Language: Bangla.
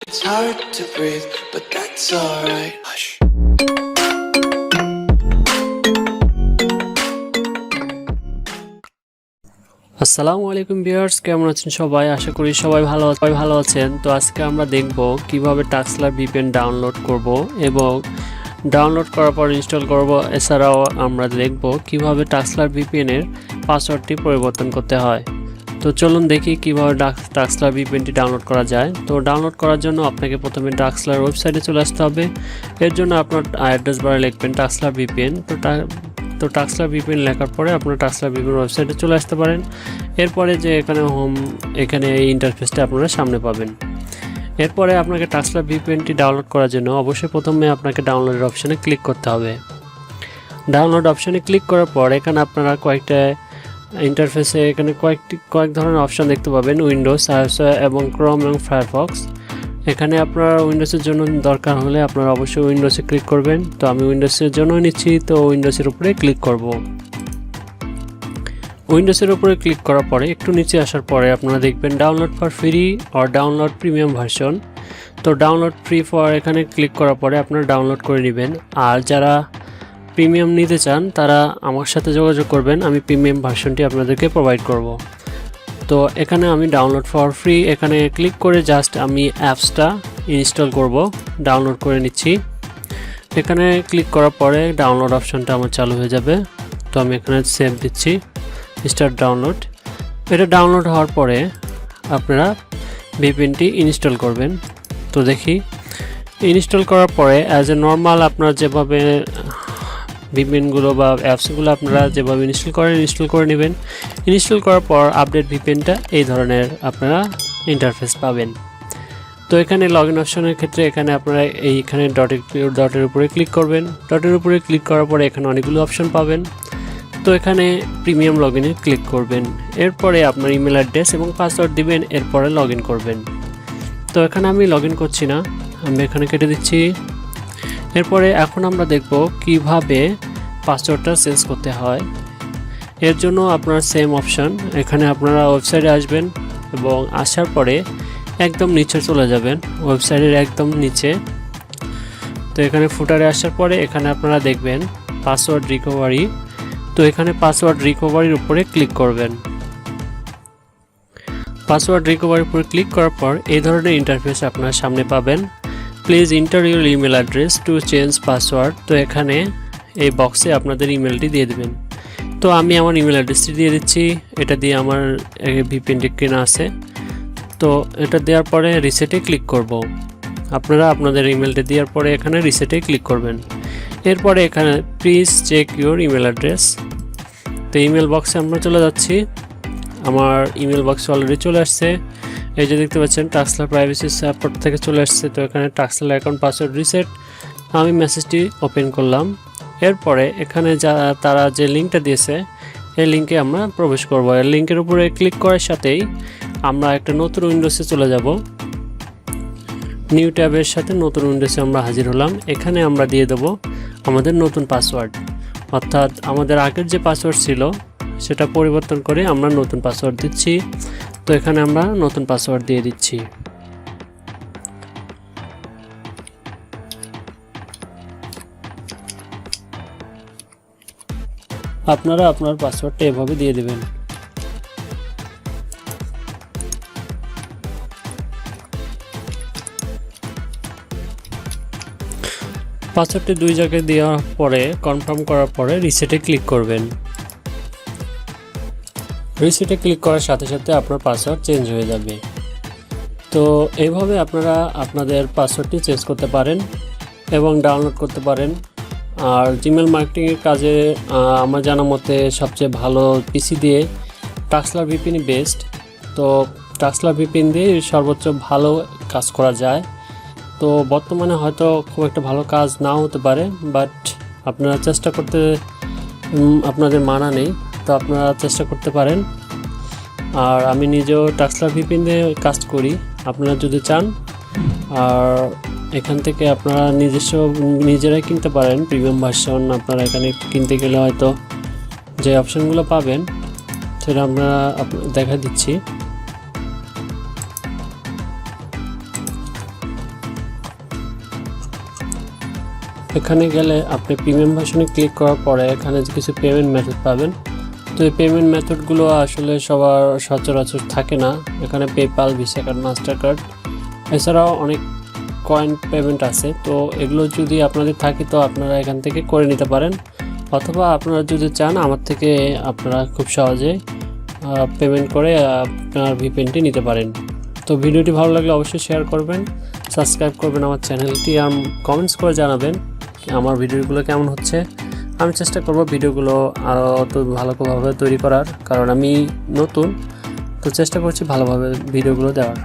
It's hard to breathe, but that's alright. Hush. আসসালামু আলাইকুম ভিউয়ার্স, কেমন আছেন সবাই? আশা করি সবাই ভালো আছেন। তো আজকে আমরা দেখব কিভাবে Tuxler VPN ডাউনলোড করব এবং ডাউনলোড করার পর ইনস্টল করব। এছাড়াও আমরা দেখব কিভাবে Tuxler VPN এর পাসওয়ার্ডটি পরিবর্তন করতে হয়। তো চলুন দেখি কিভাবে Tuxler VPNটি ডাউনলোড করা যায়। তো ডাউনলোড করার জন্য আপনাকে প্রথমে Tuxler ওয়েবসাইটে চলে আসতে হবে। এর জন্য আপনার অ্যাড্রেস বারে লিখবেন Tuxler VPN। তো Tuxler VPN লেখার পরে আপনার Tuxler VPN ওয়েবসাইটে চলে আসতে পারেন। এরপরে যে এখানে এই ইন্টারফেসটা আপনারা সামনে পাবেন। এরপরে আপনাকে Tuxler VPNটি ডাউনলোড করার জন্য অবশ্যই প্রথমে আপনাকে ডাউনলোডের অপশানে ক্লিক করতে হবে। ডাউনলোড অপশানে ক্লিক করার পর এখানে আপনারা কয়েকটা ইন্টারফেসে এখানে কয়েক ধরনের অপশান দেখতে পাবেন, উইন্ডোজ, iOS এবং ক্রোম এবং ফায়ারফক্স। এখানে আপনার উইন্ডোজের জন্য দরকার হলে আপনারা অবশ্যই উইন্ডোজে ক্লিক করবেন। তো আমি উইন্ডোজের জন্য নিচ্ছি, তো উইন্ডোজের উপরে ক্লিক করব। উইন্ডোজের উপরে ক্লিক করার পরে একটু নিচে আসার পরে আপনারা দেখবেন download for free or download premium version. তো ডাউনলোড ফ্রি ফর এখানে ক্লিক করার পরে আপনারা ডাউনলোড করে নেবেন। আর যারা প্রিমিয়াম নিতে চান তারা আমার সাথে যোগাযোগ করবেন, আমি প্রিমিয়াম ভার্সনটি আপনাদেরকে প্রোভাইড করব। তো এখানে আমি ডাউনলোড ফর ফ্রি এখানে ক্লিক করে জাস্ট আমি অ্যাপসটা ইনস্টল করব, ডাউনলোড করে নিচ্ছি। এখানে ক্লিক করার পরে ডাউনলোড অপশনটা আমার চালু হয়ে যাবে। তো আমি এখানে সেভ দিচ্ছি, স্টার্ট ডাউনলোড। এটা ডাউনলোড হওয়ার পরে আপনারা ভিপিএনটি ইনস্টল করবেন। তো দেখি ইনস্টল করার পরে অ্যাজ এ নর্মাল আপনারা যেভাবে ভিপিএনগুলো বা অ্যাপসগুলো আপনারা যেভাবে ইনস্টল করে নেবেন। ইনস্টল করার পর আপডেট ভিপিএনটা এই ধরনের আপনারা ইন্টারফেস পাবেন। তো এখানে লগ ইন অপশনের ক্ষেত্রে এখানে আপনারা এইখানে ডটের উপরে ক্লিক করবেন। ডটের উপরে ক্লিক করার পরে এখানে অনেকগুলো অপশন পাবেন। তো এখানে প্রিমিয়াম লগ ইনে ক্লিক করবেন। এরপরে আপনার ইমেল অ্যাড্রেস এবং পাসওয়ার্ড দিবেন, এরপরে লগ ইন করবেন। তো এখানে আমি লগ ইন করছি না, আমি এখানে কেটে দিচ্ছি। এরপরে এখন আমরা দেখব কিভাবে পাসওয়ার্ডটা চেঞ্জ করতে হয়। এর জন্য আপনার সেম অপশন, এখানে আপনারা ওয়েবসাইটে আসবেন এবং আসার পরে একদম নিচে চলে যাবেন, ওয়েবসাইটের একদম নিচে। তো এখানে ফুটারে আসার পরে এখানে আপনারা দেখবেন পাসওয়ার্ড রিকভারি। তো এখানে পাসওয়ার্ড রিকভারির উপরে ক্লিক করবেন। পাসওয়ার্ড রিকভারির উপরে ক্লিক করার পর এই ধরনের ইন্টারফেস আপনার সামনে পাবেন। Please enter your email address to change password. তো এখানে এই বক্সে আপনাদের ইমেলটি দিয়ে দেবেন। তো আমি আমার ইমেল অ্যাড্রেসটি দিয়ে দিচ্ছি, এটা দিয়ে আমার ভিপিএনটি কেনা আছে। তো এটা দেওয়ার পরে রিসেটে ক্লিক করব। আপনারা আপনাদের ইমেলটা দেওয়ার পরে এখানে রিসেটে ক্লিক করবেন। এরপরে এখানে please check your email address. তো ইমেল বক্সে আমরা চলে যাচ্ছি, আমার ইমেল বক্সে অলরেডি চলে আসছে। এই যে দেখতে পাচ্ছেন Tuxler প্রাইভেসি সাপোর্ট থেকে চলে আসছে। তো এখানে Tuxler অ্যাকাউন্ট পাসওয়ার্ড রিসেট, আমি মেসেজটি ওপেন করলাম। এরপরে এখানে তারা যে লিঙ্কটা দিয়েছে এই লিঙ্কে আমরা প্রবেশ করব। এই লিঙ্কের উপরে ক্লিক করার সাথেই আমরা একটা নতুন উইন্ডোজে চলে যাব। নিউ ট্যাবের সাথে নতুন উইন্ডোজে আমরা হাজির হলাম। এখানে আমরা দিয়ে দেব আমাদের নতুন পাসওয়ার্ড, অর্থাৎ আমাদের আগের যে পাসওয়ার্ড ছিল সেটা পরিবর্তন করে আমরা নতুন পাসওয়ার্ড দিচ্ছি। তো এখানে আমরা নতুন পাসওয়ার্ড দিয়ে দিচ্ছি। আপনারা আপনার পাসওয়ার্ডটা এভাবে দিয়ে দেবেন। পাসওয়ার্ডটি দুই জায়গায় দেওয়ার পরে কনফার্ম করার পরে রিসেটে ক্লিক করবেন। রিসেটে ক্লিক করার সাথে সাথে আপনার পাসওয়ার্ড চেঞ্জ হয়ে যাবে। তো এইভাবে আপনারা আপনাদের পাসওয়ার্ডটি চেঞ্জ করতে পারেন এবং ডাউনলোড করতে পারেন। আর জিমেল মার্কেটিংয়ের কাজে আমার জানা মতে সবচেয়ে ভালো পিসি দিয়ে Tuxler VPN বেস্ট। তো Tuxler VPN দিয়ে সর্বোচ্চ ভালো কাজ করা যায়। তো বর্তমানে হয়তো খুব একটা ভালো কাজ নাও হতে পারে, বাট আপনারা চেষ্টা করতে আপনাদের মানা নেই, তো আপনারা চেষ্টা করতে পারেন। আর আমি নিজেও Tuxler VPN দিয়ে কাজ করি, আপনারা যদি চান। আর এখান থেকে আপনারা নিজেরাই কিনতে পারেন প্রিমিয়াম ভার্সন। আপনারা এখানে কিনতে গেলে হয়তো যে অপশানগুলো পাবেন সেটা আমরা দেখা দিচ্ছি। এখানে গেলে আপনি প্রিমিয়াম ভার্সনে ক্লিক করার পরে এখানে কিছু পেমেন্ট মেথড পাবেন। তো এই পেমেন্ট মেথডগুলো আসলে সবার সচরাচর থাকে না। এখানে PayPal, visa card, master card, এছাড়াও অনেক কয়েন পেমেন্ট আছে। তো এগুলো যদি আপনাদের থাকে তো আপনারা এখান থেকে করে নিতে পারেন, অথবা আপনারা যদি চান আমার থেকে আপনারা খুব সহজে পেমেন্ট করে আপনার ভিপিএনটি নিতে পারেন। তো ভিডিওটি ভালো লাগলে অবশ্যই শেয়ার করবেন, সাবস্ক্রাইব করবেন আমার চ্যানেলটি, আর কমেন্টস করে জানাবেন আমার ভিডিওগুলো কেমন হচ্ছে। আমি চেষ্টা করব ভিডিওগুলো আরও তো ভালোভাবে তৈরি করার, কারণ আমি নতুন, তো চেষ্টা করছি ভালোভাবে ভিডিওগুলো দেওয়ার।